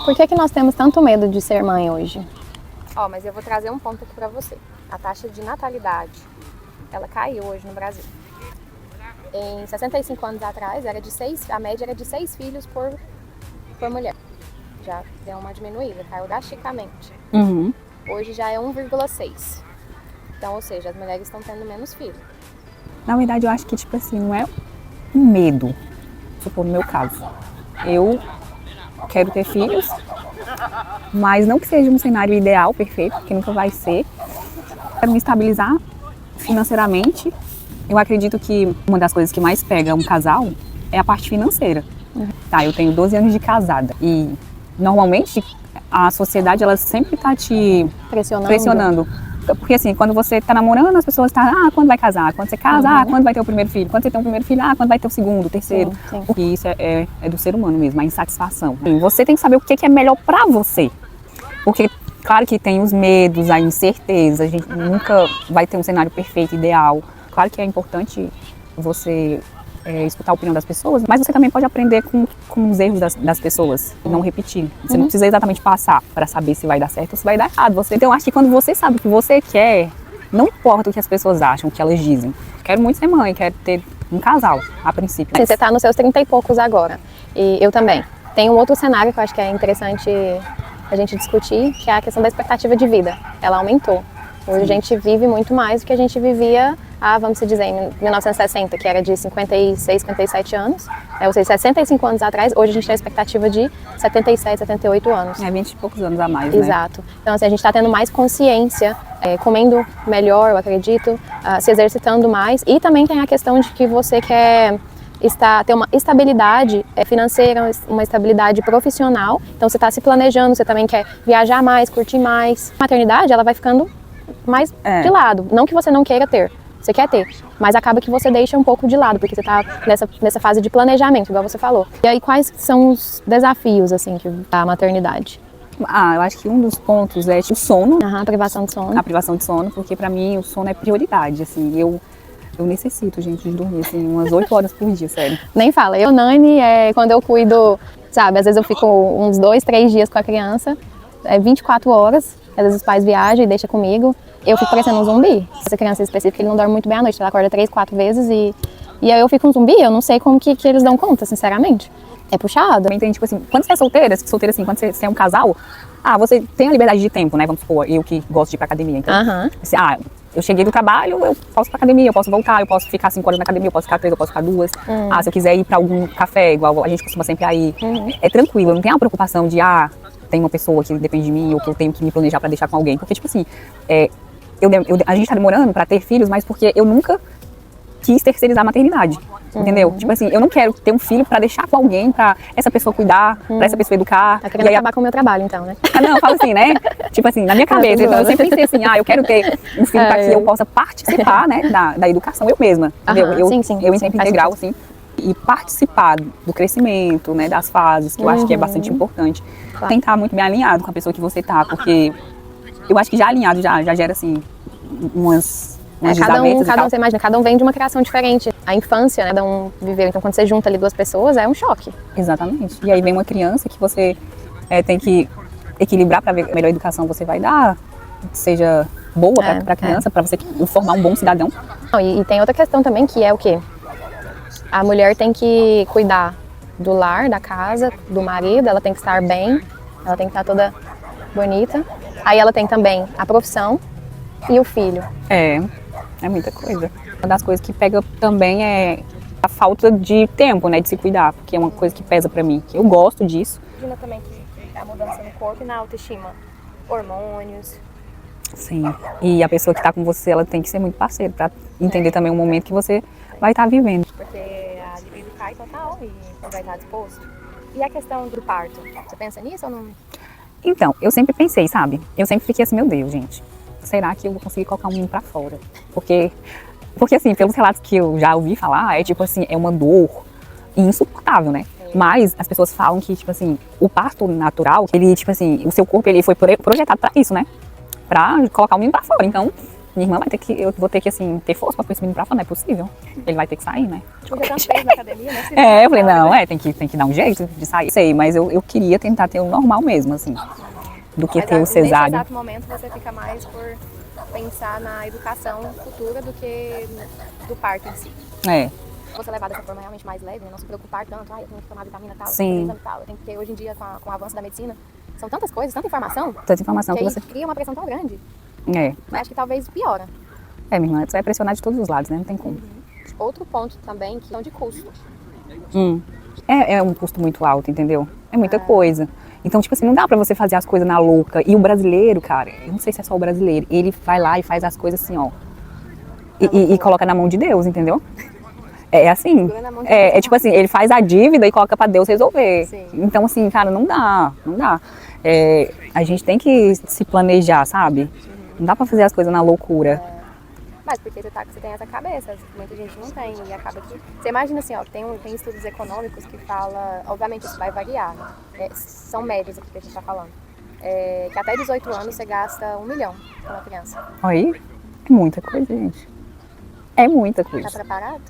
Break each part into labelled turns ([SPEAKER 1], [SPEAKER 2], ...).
[SPEAKER 1] Por que nós temos tanto medo de ser mãe hoje? Mas eu vou trazer um ponto aqui pra você. A taxa de natalidade, ela caiu hoje no Brasil. Em 65 anos atrás, a média era de 6 filhos por mulher. Já deu uma diminuída, caiu drasticamente. Hoje já é 1,6. Então, ou seja, as mulheres estão tendo menos filhos.
[SPEAKER 2] Na verdade, eu acho que, tipo assim, não é um medo. Tipo, no meu caso, eu quero ter filhos, mas não que seja um cenário ideal, perfeito, porque nunca vai ser. Quero me estabilizar financeiramente. Eu acredito que uma das coisas que mais pega um casal é a parte financeira. Tá, eu tenho 12 anos de casada e normalmente a sociedade ela sempre tá te pressionando. Porque assim, quando você tá namorando, as pessoas estão, quando vai casar? Quando você casa, quando vai ter o primeiro filho? Quando você tem o primeiro filho, quando vai ter o segundo, o terceiro?
[SPEAKER 1] Sim.
[SPEAKER 2] Porque isso é do ser humano mesmo, a insatisfação. Você tem que saber o que é melhor pra você. Porque, claro que tem os medos, a incerteza, a gente nunca vai ter um cenário perfeito, ideal. Claro que é importante você escutar a opinião das pessoas, mas você também pode aprender com os erros das pessoas e não repetir. Você não precisa exatamente passar para saber se vai dar certo ou se vai dar errado. Então, eu acho que quando você sabe o que você quer, não importa o que as pessoas acham, o que elas dizem. Quero muito ser mãe, quero ter um casal, a princípio.
[SPEAKER 1] Sim, você está nos seus 30 e poucos agora, e eu também. Tem um outro cenário que eu acho que é interessante a gente discutir, que é a questão da expectativa de vida. Ela aumentou. Hoje a gente vive muito mais do que a gente vivia vamos dizer, em 1960, que era de 56, 57 anos, ou seja, 65 anos atrás. Hoje a gente tem a expectativa de 77, 78 anos.
[SPEAKER 2] 20 e poucos anos a mais, né?
[SPEAKER 1] Exato. Então, assim, a gente está tendo mais consciência, comendo melhor, eu acredito, se exercitando mais. E também tem a questão de que você quer ter uma estabilidade financeira, uma estabilidade profissional. Então, você está se planejando, você também quer viajar mais, curtir mais. A maternidade, ela vai ficando mais de lado. Não que você não queira ter. Você quer ter, mas acaba que você deixa um pouco de lado, porque você está nessa fase de planejamento, igual você falou. E aí, quais são os desafios, assim, da maternidade?
[SPEAKER 2] Eu acho que um dos pontos é o sono.
[SPEAKER 1] A privação de sono.
[SPEAKER 2] A privação de sono, porque pra mim o sono é prioridade, assim, eu necessito, gente, de dormir, assim, umas 8 horas por dia, sério.
[SPEAKER 1] Nem fala, Nani, quando eu cuido, sabe, às vezes eu fico uns 2, 3 dias com a criança, 24 horas, às vezes os pais viajam e deixam comigo. Eu fico parecendo um zumbi. Essa criança específica, ele não dorme muito bem à noite, ela acorda 3, 4 vezes e aí eu fico um zumbi, eu não sei como que eles dão conta, sinceramente. É puxado.
[SPEAKER 2] Também tem, tipo assim, quando você é solteira assim, quando você é um casal, você tem a liberdade de tempo, né, vamos supor, eu que gosto de ir pra academia, então, assim, eu cheguei do trabalho, eu posso ir pra academia, eu posso voltar, eu posso ficar 5 horas na academia, eu posso ficar 3, eu posso ficar 2. Se eu quiser ir pra algum café, igual a gente costuma sempre ir, é tranquilo, eu não tenho a preocupação de, tem uma pessoa que depende de mim, ou que eu tenho que me planejar pra deixar com alguém, porque, tipo assim, a gente tá demorando pra ter filhos, mas porque eu nunca quis terceirizar a maternidade, entendeu? Tipo assim, eu não quero ter um filho pra deixar com alguém, pra essa pessoa cuidar, pra essa pessoa educar.
[SPEAKER 1] Tá querendo acabar com o meu trabalho, então, né?
[SPEAKER 2] Não, eu falo assim, né? Tipo assim, na minha cabeça, então eu sempre pensei assim, eu quero ter um filho pra que eu possa participar, né, da educação eu mesma, entendeu? Eu em tempo integral, assim, e participar do crescimento, né, das fases, que eu acho que é bastante importante. Claro. Tem que estar muito bem alinhado com a pessoa que você tá, porque eu acho que já alinhado já gera, assim, umas
[SPEAKER 1] cada um, você imagina, cada um vem de uma criação diferente. A infância, né, cada um viveu. Então, quando você junta ali 2 pessoas, é um choque.
[SPEAKER 2] Exatamente. E aí vem uma criança que você tem que equilibrar para ver a melhor educação você vai dar, que seja boa para a criança, para você formar um bom cidadão.
[SPEAKER 1] E tem outra questão também, que é o quê? A mulher tem que cuidar do lar, da casa, do marido, ela tem que estar bem, ela tem que estar toda bonita. Aí ela tem também a profissão e o filho.
[SPEAKER 2] É muita coisa. Uma das coisas que pega também é a falta de tempo, né, de se cuidar, porque é uma coisa que pesa pra mim, que eu gosto disso.
[SPEAKER 1] Imagina também que a mudança no corpo e na autoestima, hormônios.
[SPEAKER 2] Sim, e a pessoa que tá com você, ela tem que ser muito parceira pra entender também o momento que você vai estar vivendo.
[SPEAKER 1] Porque a libido cai total e não vai estar disposto. E a questão do parto, você pensa nisso ou não?
[SPEAKER 2] Então, eu sempre pensei, sabe? Eu sempre fiquei assim, meu Deus, gente, será que eu vou conseguir colocar um menino pra fora? Porque assim, pelos relatos que eu já ouvi falar, tipo assim, é uma dor insuportável, né? Mas as pessoas falam que, tipo assim, o parto natural, ele, tipo assim, o seu corpo, ele foi projetado pra isso, né? Pra colocar o menino pra fora. Então, Minha irmã vai ter que, eu vou ter que, assim, ter força pra pôr esse menino pra fora, não é possível. Ele vai ter que sair, né?
[SPEAKER 1] Porque tanto fez na academia, né?
[SPEAKER 2] Eu falei, não, tem que dar um jeito de sair. Sei, mas eu queria tentar ter o normal mesmo, assim, do que
[SPEAKER 1] Mas,
[SPEAKER 2] ter o cesárea.
[SPEAKER 1] Nesse exato momento você fica mais por pensar na educação futura do que do parto em si. Você levar dessa forma realmente mais leve, não se preocupar tanto, eu tenho que tomar vitamina tal,
[SPEAKER 2] Sim.
[SPEAKER 1] Tal, eu tenho que ter, hoje em dia, com o avanço da medicina, são tantas coisas, tanta informação
[SPEAKER 2] Que
[SPEAKER 1] que
[SPEAKER 2] você...
[SPEAKER 1] cria uma pressão tão grande.
[SPEAKER 2] Mas
[SPEAKER 1] acho que talvez piora.
[SPEAKER 2] Minha irmã, você vai pressionar de todos os lados, né? Não tem como.
[SPEAKER 1] Outro ponto também, que é de custo.
[SPEAKER 2] É um custo muito alto, entendeu? É muita coisa. Então, tipo assim, não dá pra você fazer as coisas na louca. E o brasileiro, cara, eu não sei se é só o brasileiro, ele vai lá e faz as coisas assim, ó. E coloca na mão de Deus, entendeu? É assim. É tipo assim, ele faz a dívida e coloca pra Deus resolver.
[SPEAKER 1] Sim.
[SPEAKER 2] Então, assim, cara, não dá. A gente tem que se planejar, sabe? Não dá pra fazer as coisas na loucura.
[SPEAKER 1] Mas porque você tem essa cabeça, muita gente não tem, e acaba que... Você imagina assim, ó, tem estudos econômicos que fala, obviamente isso vai variar, né? São médios aqui que a gente tá falando, que até 18 anos você gasta 1 milhão com uma criança.
[SPEAKER 2] Aí, é muita coisa, gente. É muita coisa.
[SPEAKER 1] Tá preparado?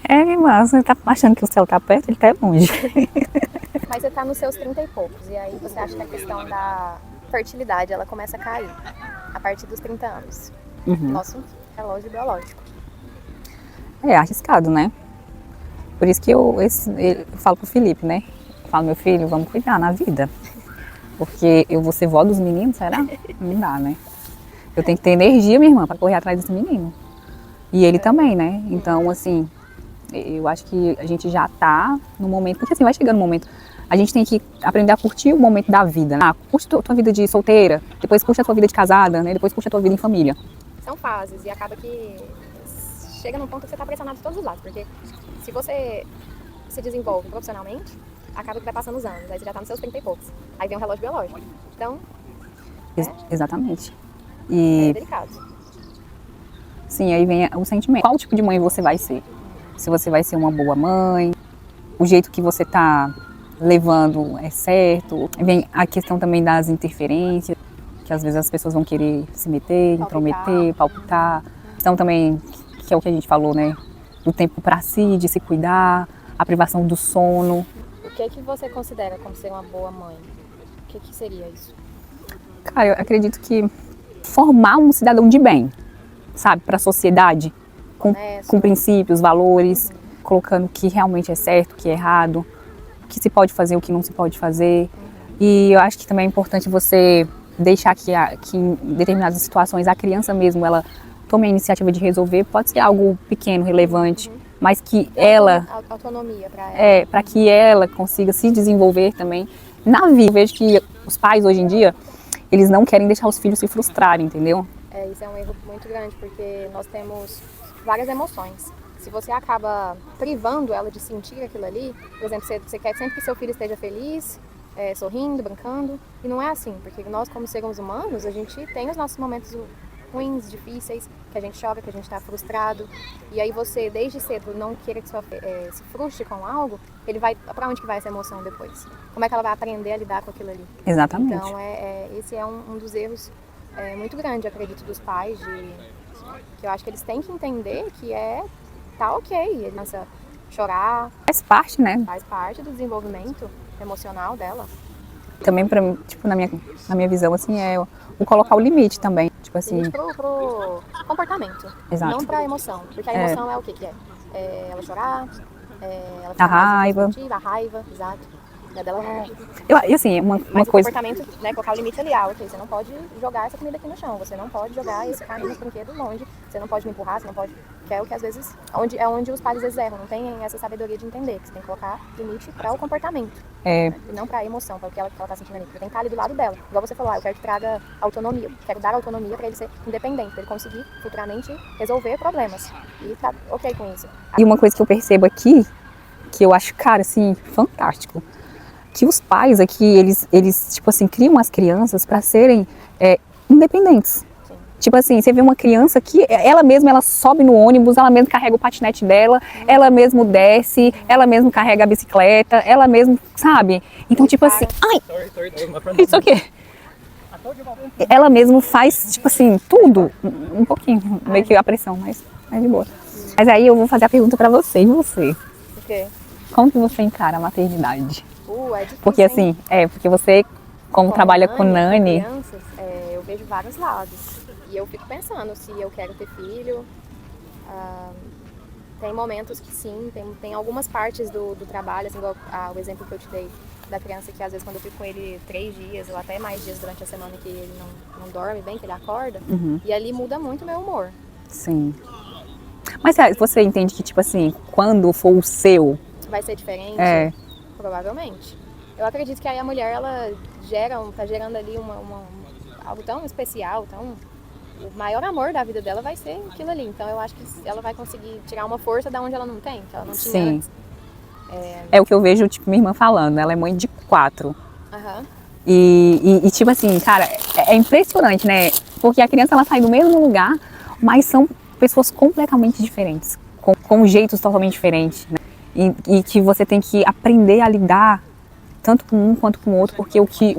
[SPEAKER 2] Minha irmã, você tá achando que o céu tá perto, ele tá longe.
[SPEAKER 1] Mas você tá nos seus 30 e poucos, e aí você acha que a questão da fertilidade, ela começa a cair a partir dos 30 anos. Nosso relógio biológico.
[SPEAKER 2] É arriscado, né? Por isso que eu falo pro Felipe, né? Eu falo, meu filho, vamos cuidar na vida. Porque eu vou ser vó dos meninos, será? Não dá, né? Eu tenho que ter energia, minha irmã, pra correr atrás desse menino. E ele também, né? Então, assim, eu acho que a gente já tá no momento... Porque assim, vai chegando um momento... A gente tem que aprender a curtir o momento da vida, né? Curte a tua vida de solteira, depois curte a tua vida de casada, né? Depois curte a tua vida em família.
[SPEAKER 1] São fases e acaba que chega num ponto que você tá pressionado de todos os lados, porque se você se desenvolve profissionalmente, acaba que vai passando os anos, aí você já tá nos seus 30 e poucos. Aí vem um relógio biológico. Então,
[SPEAKER 2] Exatamente. E
[SPEAKER 1] é delicado.
[SPEAKER 2] Sim, aí vem o sentimento. Qual tipo de mãe você vai ser? Se você vai ser uma boa mãe, o jeito que você tá levando é certo. Vem a questão também das interferências, que às vezes as pessoas vão querer se meter, intrometer, palpitar. Então também, que é o que a gente falou, né? Do tempo para si, de se cuidar, a privação do sono.
[SPEAKER 1] O que é que você considera como ser uma boa mãe? O que seria isso?
[SPEAKER 2] Cara, eu acredito que formar um cidadão de bem, sabe? Para a sociedade, com princípios, valores, colocando o que realmente é certo, o que é errado, o que se pode fazer, o que não se pode fazer. E eu acho que também é importante você deixar que em determinadas situações a criança mesmo, ela tome a iniciativa de resolver. Pode ser algo pequeno, relevante, mas que ela...
[SPEAKER 1] Autonomia para ela.
[SPEAKER 2] Para que ela consiga se desenvolver também na vida. Eu vejo que os pais hoje em dia, eles não querem deixar os filhos se frustrarem, entendeu?
[SPEAKER 1] Isso é um erro muito grande, porque nós temos várias emoções. Se você acaba privando ela de sentir aquilo ali, por exemplo, você quer sempre que seu filho esteja feliz, sorrindo, brincando, e não é assim, porque nós como seres humanos, a gente tem os nossos momentos ruins, difíceis, que a gente chora, que a gente está frustrado, e aí você, desde cedo, não queira que se frustre com algo, ele vai, para onde que vai essa emoção depois? Como é que ela vai aprender a lidar com aquilo ali?
[SPEAKER 2] Exatamente.
[SPEAKER 1] Então, esse é um dos erros muito grande, acredito, dos pais, que eu acho que eles têm que entender que tá ok, a criança chorar.
[SPEAKER 2] Faz parte, né?
[SPEAKER 1] Faz parte do desenvolvimento emocional dela.
[SPEAKER 2] Também, tipo, na minha visão, assim, é o colocar o limite também. Tipo assim...
[SPEAKER 1] Limite pro comportamento.
[SPEAKER 2] Exato.
[SPEAKER 1] Não pra emoção. Porque a emoção é o que é? Ela chorar, ela
[SPEAKER 2] a raiva.
[SPEAKER 1] A raiva, exato. Dela não...
[SPEAKER 2] E assim, uma
[SPEAKER 1] Mas
[SPEAKER 2] coisa...
[SPEAKER 1] o comportamento, né, colocar o limite ali, ok, você não pode jogar essa comida aqui no chão, você não pode jogar esse carrinho de brinquedo longe, você não pode me empurrar, você não pode... Que é o que às vezes... onde os pais às vezes erram, não tem essa sabedoria de entender, que você tem que colocar limite para o comportamento. E não para a emoção, para o que ela tá sentindo ali. Você tem que estar ali do lado dela. Igual você falou, eu quero que traga autonomia, quero dar autonomia para ele ser independente, para ele conseguir futuramente resolver problemas. E tá ok com isso.
[SPEAKER 2] E uma coisa que eu percebo aqui, que eu acho, cara, assim, fantástico, que os pais aqui, eles tipo assim, criam as crianças para serem independentes.
[SPEAKER 1] Sim.
[SPEAKER 2] Tipo assim, você vê uma criança que ela mesma, ela sobe no ônibus, ela mesma carrega o patinete dela, ela mesma desce, ela mesma carrega a bicicleta, ela mesma, sabe? Então, tipo assim, ai, isso aqui. ela mesmo faz, tipo assim, tudo. Um pouquinho, meio que a pressão, mas é de boa. Mas aí eu vou fazer a pergunta pra você, e você?
[SPEAKER 1] O quê?
[SPEAKER 2] Como que você encara a maternidade?
[SPEAKER 1] É difícil,
[SPEAKER 2] Porque
[SPEAKER 1] hein?
[SPEAKER 2] assim, porque você, como trabalha com Nani,
[SPEAKER 1] crianças, eu vejo vários lados. E eu fico pensando se eu quero ter filho. Tem momentos que sim, tem algumas partes do trabalho, assim, igual o exemplo que eu te dei da criança, que às vezes quando eu fico com ele 3 dias ou até mais dias durante a semana que ele não dorme bem, que ele acorda, e ali muda muito o meu humor.
[SPEAKER 2] sim. Mas você entende que, tipo assim, quando for o seu...
[SPEAKER 1] Vai ser diferente? Provavelmente. Eu acredito que aí a mulher, ela tá gerando ali algo tão especial, o maior amor da vida dela vai ser aquilo ali. Então eu acho que ela vai conseguir tirar uma força da onde ela não tem, que ela não tinha antes.
[SPEAKER 2] É o que eu vejo, tipo, minha irmã falando. Ela é mãe de 4. E tipo assim, cara, é impressionante, né? Porque a criança, ela sai do mesmo lugar, mas são pessoas completamente diferentes. Com jeitos totalmente diferentes, né? E que você tem que aprender a lidar tanto com um quanto com o outro, porque o que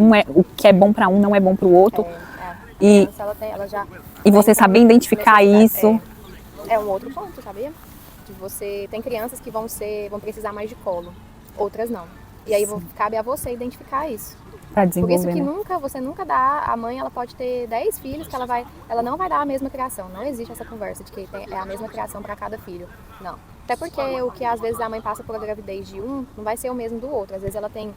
[SPEAKER 2] é bom para um não é bom para o outro. E você saber identificar isso.
[SPEAKER 1] É um outro ponto, sabia? Que você tem crianças que vão precisar mais de colo, outras não. E aí cabe a você identificar isso. Por isso que você nunca dá, a mãe ela pode ter 10 filhos que ela não vai dar a mesma criação. Não existe essa conversa de que é a mesma criação para cada filho. Não. Até porque o que às vezes a mãe passa por gravidez de um não vai ser o mesmo do outro. Às vezes ela tem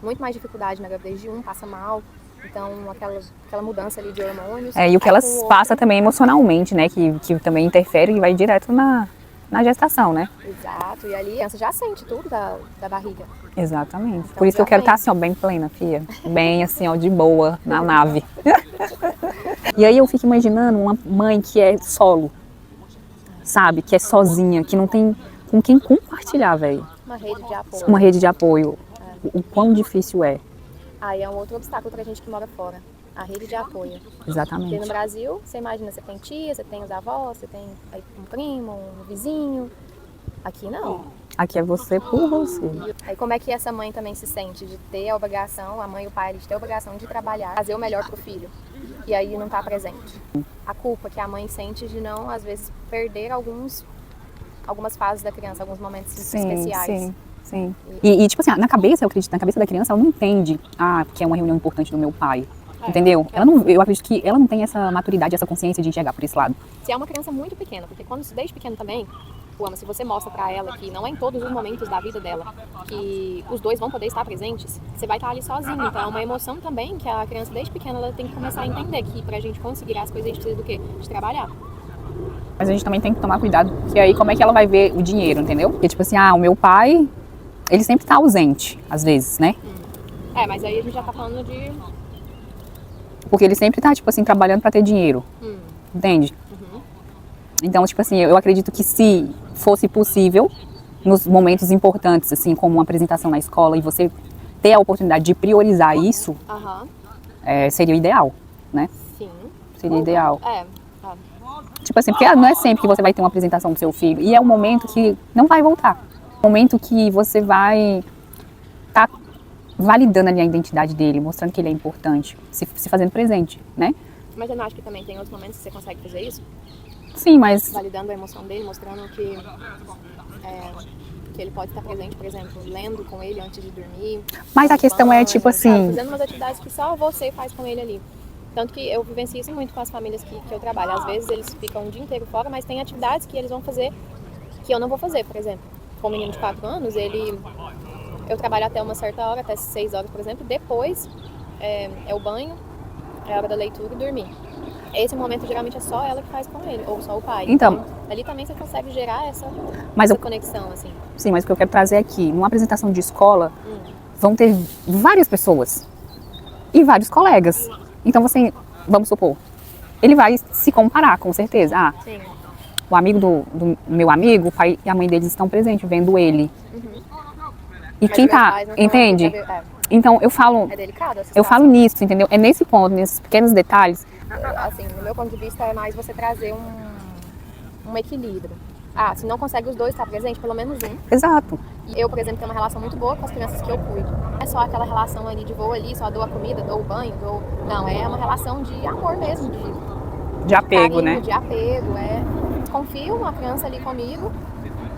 [SPEAKER 1] muito mais dificuldade na gravidez de um, passa mal. Então, aquela mudança ali de hormônios.
[SPEAKER 2] E o que elas passam também emocionalmente, né? Que também interfere e vai direto na gestação, né?
[SPEAKER 1] Exato. E ali a criança já sente tudo da barriga.
[SPEAKER 2] Exatamente. Então, por isso que eu quero estar assim, ó, bem plena, filha. Bem assim, ó, de boa, na nave. E aí eu fico imaginando uma mãe que é solo, sabe? Que é sozinha, que não tem com quem compartilhar, velho.
[SPEAKER 1] Uma rede de apoio.
[SPEAKER 2] Uma rede de apoio. O quão difícil é.
[SPEAKER 1] Aí é um outro obstáculo pra gente que mora fora. A rede de apoio.
[SPEAKER 2] Exatamente.
[SPEAKER 1] Porque no Brasil, você imagina, você tem tia, você tem os avós, você tem um primo, um vizinho. Aqui não.
[SPEAKER 2] Aqui é você por você.
[SPEAKER 1] Aí como é que essa mãe também se sente de ter a obrigação, a mãe e o pai, de ter a obrigação de trabalhar, fazer o melhor pro filho. E aí não tá presente. A culpa que a mãe sente de não, às vezes, perder algumas fases da criança, alguns momentos especiais.
[SPEAKER 2] Sim. E tipo assim, na cabeça, eu acredito, na cabeça da criança, ela não entende que é uma reunião importante do meu pai. Entendeu? Eu acredito que ela não tem essa maturidade, essa consciência de enxergar por esse lado.
[SPEAKER 1] Se é uma criança muito pequena, porque desde pequeno também, se você mostra pra ela que não é em todos os momentos da vida dela que os dois vão poder estar presentes, você vai estar ali sozinho. Então é uma emoção também que a criança desde pequena ela tem que começar a entender que pra gente conseguir as coisas a gente precisa do quê? De trabalhar.
[SPEAKER 2] Mas a gente também tem que tomar cuidado, porque aí como é que ela vai ver o dinheiro, entendeu? Porque tipo assim, o meu pai, ele sempre tá ausente, às vezes, né?
[SPEAKER 1] Mas aí a gente já tá falando de...
[SPEAKER 2] Porque ele sempre tá, tipo assim, trabalhando pra ter dinheiro. Entende? Então, tipo assim, eu acredito que se fosse possível, nos momentos importantes, assim, como uma apresentação na escola, e você ter a oportunidade de priorizar isso, seria o ideal, né?
[SPEAKER 1] Sim.
[SPEAKER 2] Seria ideal. Tipo assim, porque não é sempre que você vai ter uma apresentação do seu filho. E é um momento que não vai voltar. Um momento que você vai estar validando ali a identidade dele, mostrando que ele é importante, se fazendo presente, né?
[SPEAKER 1] Mas eu não acho que também tem outros momentos que você consegue fazer isso?
[SPEAKER 2] Sim, mas...
[SPEAKER 1] Validando a emoção dele, mostrando que ele pode estar presente, por exemplo, lendo com ele antes de dormir.
[SPEAKER 2] Mas a questão é tipo assim...
[SPEAKER 1] Fazendo umas atividades que só você faz com ele ali. Tanto que eu vivencio isso muito com as famílias que eu trabalho. Às vezes eles ficam o dia inteiro fora, mas tem atividades que eles vão fazer que eu não vou fazer, por exemplo. Com um menino de 4 anos, eu trabalho até uma certa hora, até 6 horas, por exemplo. Depois é o banho, é a hora da leitura e dormir. Esse momento geralmente é só ela que faz com ele, ou só o pai. Então ali também você consegue gerar essa conexão, assim.
[SPEAKER 2] Sim, mas o que eu quero trazer aqui, numa apresentação de escola, vão ter várias pessoas e vários colegas. Então você, vamos supor, ele vai se comparar, com certeza.
[SPEAKER 1] Sim.
[SPEAKER 2] O amigo do meu amigo, o pai e a mãe deles estão presentes, vendo ele. E mas quem tá, entende? Então eu falo,
[SPEAKER 1] é delicado essa
[SPEAKER 2] eu falo nisso, entendeu? É nesse ponto, nesses pequenos detalhes.
[SPEAKER 1] Assim, no meu ponto de vista é mais você trazer um equilíbrio. se não consegue os dois estar presente, pelo menos um.
[SPEAKER 2] Exato.
[SPEAKER 1] E eu, por exemplo, tenho uma relação muito boa com as crianças que eu cuido. Não é só aquela relação ali de vou ali, só dou a comida, dou o banho, Não, é uma relação de amor mesmo,
[SPEAKER 2] De apego,
[SPEAKER 1] carinho,
[SPEAKER 2] né?
[SPEAKER 1] de apego, Confiam a criança ali comigo,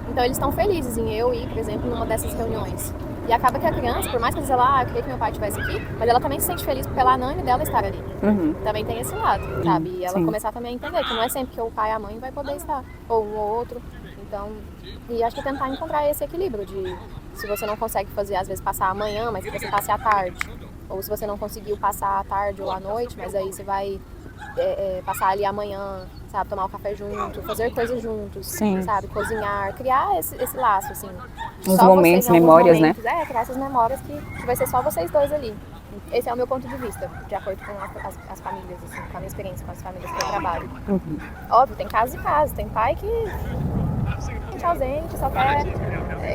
[SPEAKER 1] então eles estão felizes em eu ir, por exemplo, numa dessas reuniões. E acaba que a criança, por mais que ela diga, eu queria que meu pai estivesse aqui, mas ela também se sente feliz pela Nani dela estar ali. Também tem esse lado, sabe? E ela começar também a entender que não é sempre que o pai e a mãe vai poder estar, ou um ou outro. Então, e acho que tentar encontrar esse equilíbrio de, se você não consegue fazer, às vezes, passar a manhã, mas que você passe à tarde. Ou se você não conseguiu passar à tarde ou à noite, mas aí você vai passar ali amanhã, sabe? Tomar um café junto, fazer coisas juntos, sabe? Cozinhar, criar esse laço, assim.
[SPEAKER 2] Os momentos, memórias,
[SPEAKER 1] momentos, né? Criar essas memórias que vai ser só vocês dois ali. Esse é o meu ponto de vista, de acordo com as famílias, assim, com a minha experiência com as famílias que eu trabalho. Óbvio, tem casos e casos. Tem pai que é ausente, só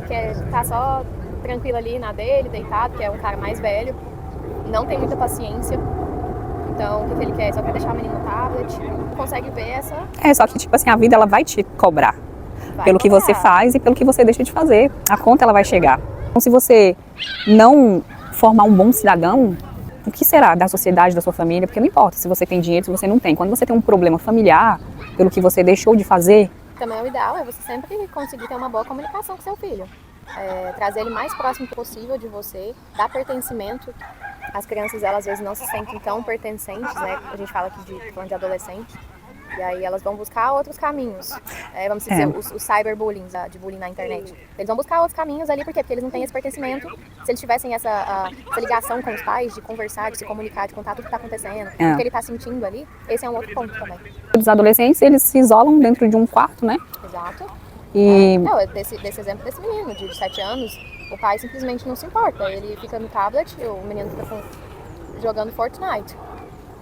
[SPEAKER 1] quer ficar só tranquilo ali na dele, deitado, que é um cara mais velho. Não tem muita paciência. Então, o que ele quer? Só quer deixar o menino no tablet. Não consegue ver essa...
[SPEAKER 2] Só que, tipo assim, a vida, ela vai te cobrar. Pelo que você faz e pelo que você deixa de fazer. A conta, ela vai chegar. Então, se você não formar um bom cidadão, o que será da sociedade, da sua família? Porque não importa se você tem dinheiro, se você não tem. Quando você tem um problema familiar, pelo que você deixou de fazer...
[SPEAKER 1] Também o ideal é você sempre conseguir ter uma boa comunicação com seu filho. Trazer ele mais próximo possível de você, dar pertencimento. As crianças, elas às vezes não se sentem tão pertencentes, né? A gente fala aqui falando de adolescente. E aí elas vão buscar outros caminhos. Vamos dizer, os cyberbullying, de bullying na internet. Eles vão buscar outros caminhos ali, por quê? Porque eles não têm esse pertencimento. Se eles tivessem essa ligação com os pais, de conversar, de se comunicar, de contar tudo que está acontecendo, o que ele está sentindo ali, esse é um outro ponto também.
[SPEAKER 2] Os adolescentes, eles se isolam dentro de um quarto, né?
[SPEAKER 1] Exato.
[SPEAKER 2] E...
[SPEAKER 1] Desse exemplo desse menino, de 7 anos, o pai simplesmente não se importa. Ele fica no tablet, o menino fica jogando Fortnite.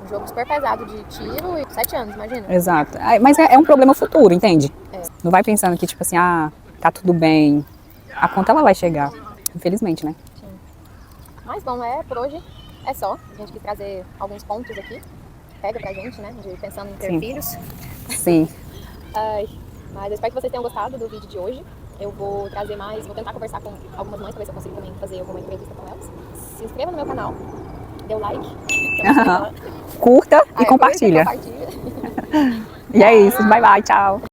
[SPEAKER 1] Um jogo super pesado de tiro e 7 anos, imagina.
[SPEAKER 2] Exato. Mas é um problema futuro, entende? Não vai pensando que, tipo assim, tá tudo bem. A conta, ela vai chegar. Infelizmente, né?
[SPEAKER 1] Sim. Mas bom, por hoje é só. A gente quis trazer alguns pontos aqui. Pega pra gente, né? De pensando em ter filhos.
[SPEAKER 2] Sim.
[SPEAKER 1] Mas eu espero que vocês tenham gostado do vídeo de hoje. Eu vou trazer mais, vou tentar conversar com algumas mães pra ver se eu consigo também fazer alguma entrevista com elas. Se inscreva no meu canal, dê o like,
[SPEAKER 2] curta e compartilha. E é isso, bye bye, tchau.